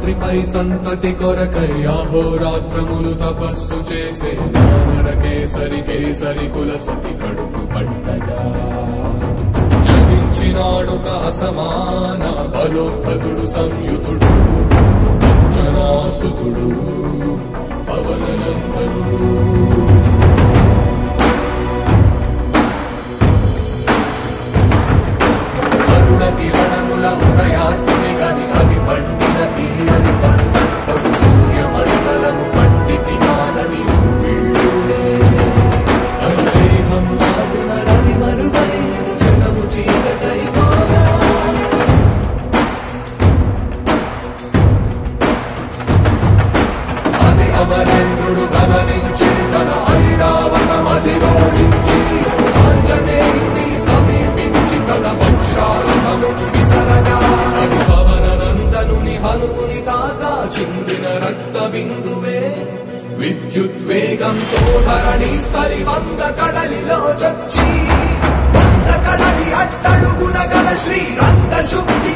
రాత్రిపై సంతతి కొరకై అహోరాత్రములు తపస్సు చేసే వానర కేసరి కేసరి కుల సతి కడుపు పట్టగా జనించినాడొక అసమాన బలోద్ధతుడు సంయుతుడు అంజనాసుతుడు పవననందనుడు. కిరణముల ఉదయాత్మి గని అది పండిన తీయని పంటను సూర్యమండలము పండితి మానని ఉవ్విళ్ళుడే తను దేహం నాటున రవి మరుగై జగము చీకటై మారా. అది అమరేంద్రుడు గమనించి తన ఐరావతమధిరోహించి ఆంజనేయుని సమీపించి తన వజ్రాయుధమును విసరగా అది పవననందనుని హనుముని తాకా చిందిన రక్త బిందువే విద్యుద్వేగంతో ధరణి స్థలి వంద కడలిలో చచ్చి వంద కడలి అట్టడుగున గల శ్రీరంగ శుద్ధి